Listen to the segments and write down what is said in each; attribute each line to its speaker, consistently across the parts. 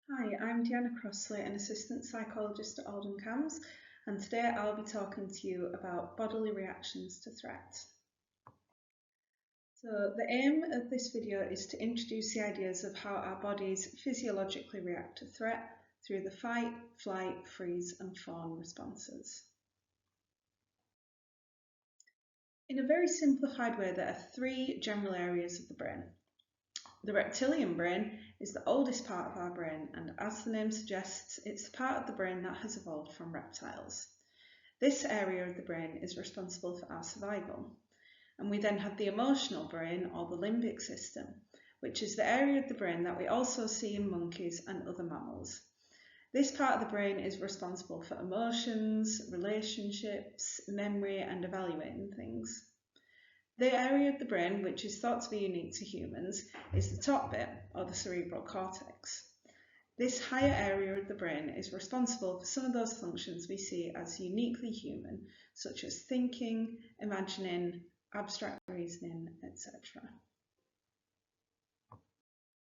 Speaker 1: Hi, I'm Deanna Crossley, an assistant psychologist at Alden CAMS, and today I'll be talking to you about bodily reactions to threat. So the aim of this video is to introduce the ideas of how our bodies physiologically react to threat through the fight, flight, freeze and fawn responses. In a very simplified way, there are three general areas of the brain. The reptilian brain is the oldest part of our brain, and as the name suggests, it's the part of the brain that has evolved from reptiles. This area of the brain is responsible for our survival. And we then have the emotional brain, or the limbic system, which is the area of the brain that we also see in monkeys and other mammals. This part of the brain is responsible for emotions, relationships, memory, and evaluating things. The area of the brain which is thought to be unique to humans is the top bit, or the cerebral cortex. This higher area of the brain is responsible for some of those functions we see as uniquely human, such as thinking, imagining, abstract reasoning, etc.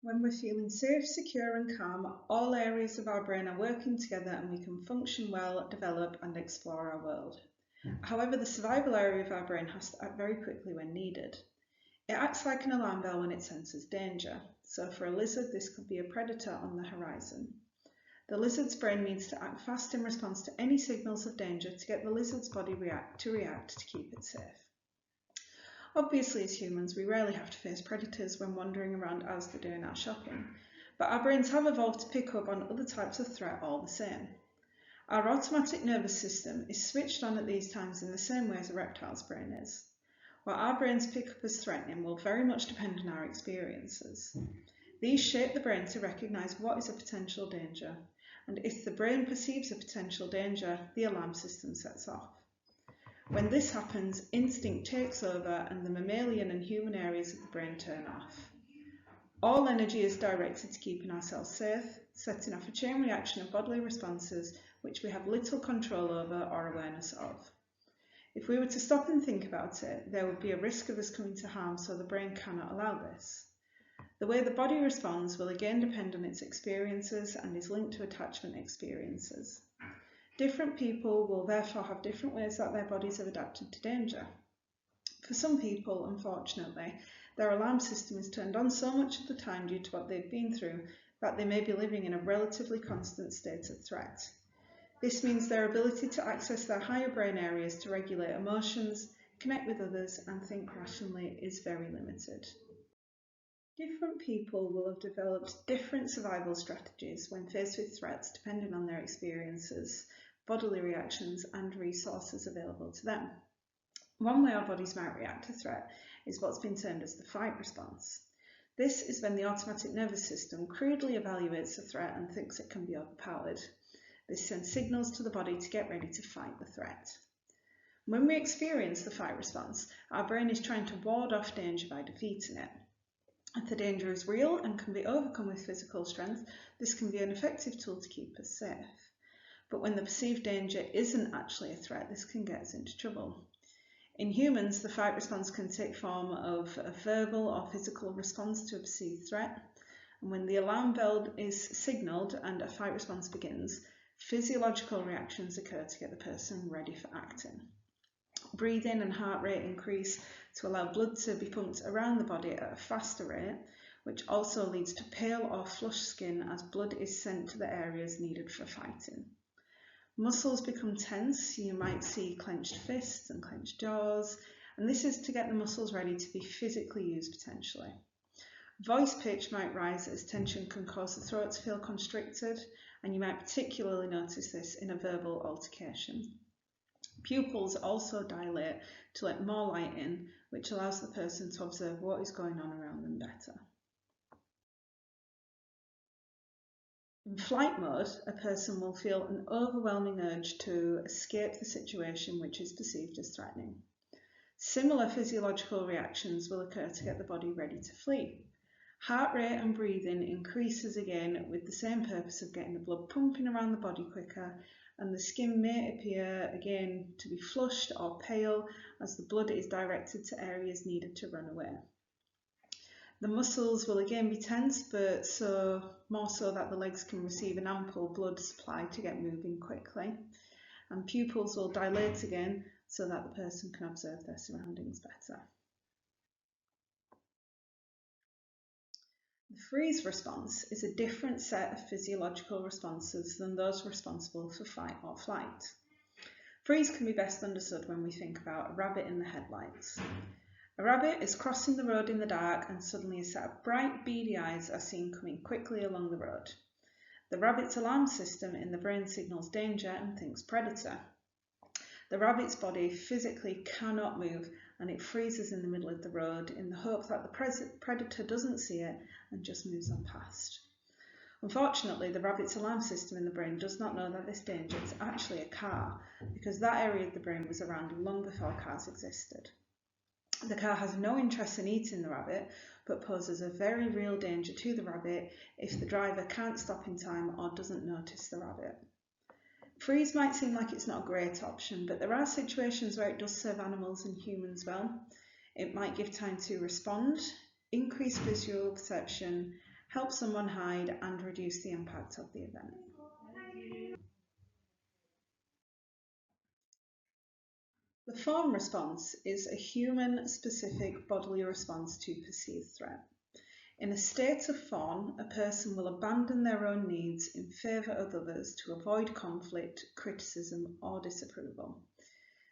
Speaker 1: When we're feeling safe, secure and calm, all areas of our brain are working together and we can function well, develop and explore our world. However, the survival area of our brain has to act very quickly when needed. It acts like an alarm bell when it senses danger. So for a lizard, this could be a predator on the horizon. The lizard's brain needs to act fast in response to any signals of danger to get the lizard's body to react to keep it safe. Obviously, as humans, we rarely have to face predators when wandering around as they're doing our shopping, but our brains have evolved to pick up on other types of threat all the same. Our automatic nervous system is switched on at these times in the same way as a reptile's brain is. What our brains pick up as threatening will very much depend on our experiences. These shape the brain to recognise what is a potential danger, and if the brain perceives a potential danger, the alarm system sets off. When this happens, instinct takes over and the mammalian and human areas of the brain turn off. All energy is directed to keeping ourselves safe, setting off a chain reaction of bodily responses which we have little control over or awareness of. If we were to stop and think about it, there would be a risk of us coming to harm, so the brain cannot allow this. The way the body responds will again depend on its experiences and is linked to attachment experiences. Different people will therefore have different ways that their bodies have adapted to danger. For some people, unfortunately, their alarm system is turned on so much of the time due to what they've been through that they may be living in a relatively constant state of threat. This means their ability to access their higher brain areas to regulate emotions, connect with others and think rationally is very limited. Different people will have developed different survival strategies when faced with threats depending on their experiences, bodily reactions and resources available to them. One way our bodies might react to threat is what's been termed as the fight response. This is when the automatic nervous system crudely evaluates the threat and thinks it can be overpowered. This sends signals to the body to get ready to fight the threat. When we experience the fight response, our brain is trying to ward off danger by defeating it. If the danger is real and can be overcome with physical strength, this can be an effective tool to keep us safe. But when the perceived danger isn't actually a threat, this can get us into trouble. In humans, the fight response can take form of a verbal or physical response to a perceived threat. And when the alarm bell is signalled and a fight response begins, physiological reactions occur to get the person ready for acting. Breathing and heart rate increase to allow blood to be pumped around the body at a faster rate, which also leads to pale or flushed skin as blood is sent to the areas needed for fighting. Muscles become tense, you might see clenched fists and clenched jaws, and this is to get the muscles ready to be physically used potentially. Voice pitch might rise as tension can cause the throat to feel constricted, and you might particularly notice this in a verbal altercation. Pupils also dilate to let more light in, which allows the person to observe what is going on around them better. In flight mode, a person will feel an overwhelming urge to escape the situation which is perceived as threatening. Similar physiological reactions will occur to get the body ready to flee. Heart rate and breathing increases again with the same purpose of getting the blood pumping around the body quicker, and the skin may appear again to be flushed or pale as the blood is directed to areas needed to run away. The muscles will again be tense, but more so that the legs can receive an ample blood supply to get moving quickly. And pupils will dilate again so that the person can observe their surroundings better. The freeze response is a different set of physiological responses than those responsible for fight or flight. Freeze can be best understood when we think about a rabbit in the headlights. A rabbit is crossing the road in the dark and suddenly a set of bright, beady eyes are seen coming quickly along the road. The rabbit's alarm system in the brain signals danger and thinks predator. The rabbit's body physically cannot move and it freezes in the middle of the road in the hope that the predator doesn't see it and just moves on past. Unfortunately, the rabbit's alarm system in the brain does not know that this danger is actually a car, because that area of the brain was around long before cars existed. The car has no interest in eating the rabbit, but poses a very real danger to the rabbit if the driver can't stop in time or doesn't notice the rabbit. Freeze might seem like it's not a great option, but there are situations where it does serve animals and humans well. It might give time to respond, increase visual perception, help someone hide, and reduce the impact of the event. The Fawn response is a human-specific bodily response to perceived threat. In a state of fawn, a person will abandon their own needs in favour of others to avoid conflict, criticism, or disapproval.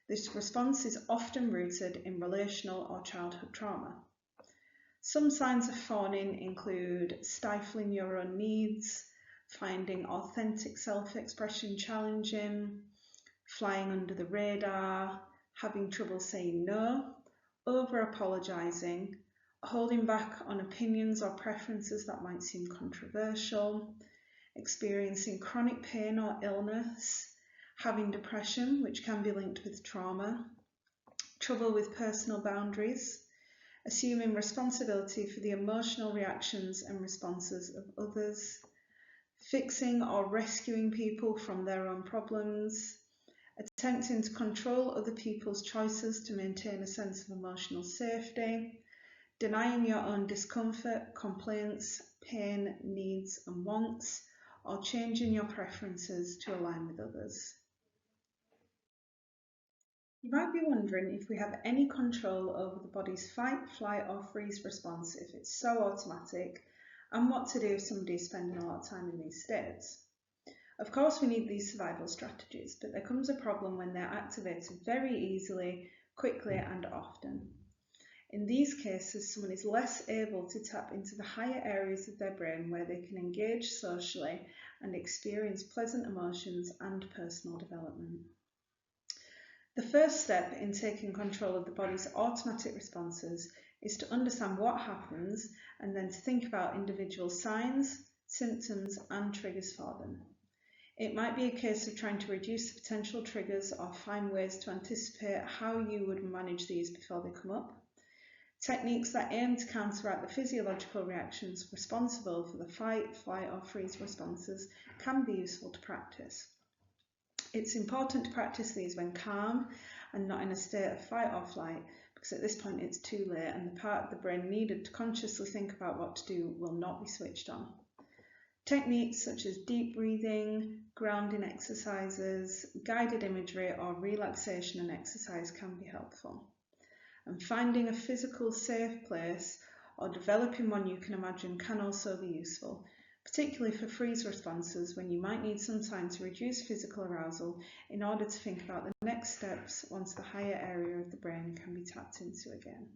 Speaker 1: This response is often rooted in relational or childhood trauma. Some signs of fawning include stifling your own needs, finding authentic self-expression challenging, flying under the radar, having trouble saying no, over-apologising, holding back on opinions or preferences that might seem controversial, experiencing chronic pain or illness, having depression, which can be linked with trauma, trouble with personal boundaries, assuming responsibility for the emotional reactions and responses of others, fixing or rescuing people from their own problems, attempting to control other people's choices to maintain a sense of emotional safety, denying your own discomfort, complaints, pain, needs and wants, or changing your preferences to align with others. You might be wondering if we have any control over the body's fight, flight or freeze response if it's so automatic, and what to do if somebody is spending a lot of time in these states. Of course we need these survival strategies, but there comes a problem when they're activated very easily, quickly and often. In these cases, someone is less able to tap into the higher areas of their brain where they can engage socially and experience pleasant emotions and personal development. The first step in taking control of the body's automatic responses is to understand what happens and then to think about individual signs, symptoms and triggers for them. It might be a case of trying to reduce the potential triggers or find ways to anticipate how you would manage these before they come up. Techniques that aim to counteract the physiological reactions responsible for the fight, flight or freeze responses can be useful to practice. It's important to practice these when calm and not in a state of fight or flight, because at this point it's too late and the part of the brain needed to consciously think about what to do will not be switched on. Techniques such as deep breathing, grounding exercises, guided imagery or relaxation and exercise can be helpful. And finding a physical safe place or developing one you can imagine can also be useful, particularly for freeze responses when you might need some time to reduce physical arousal in order to think about the next steps once the higher area of the brain can be tapped into again.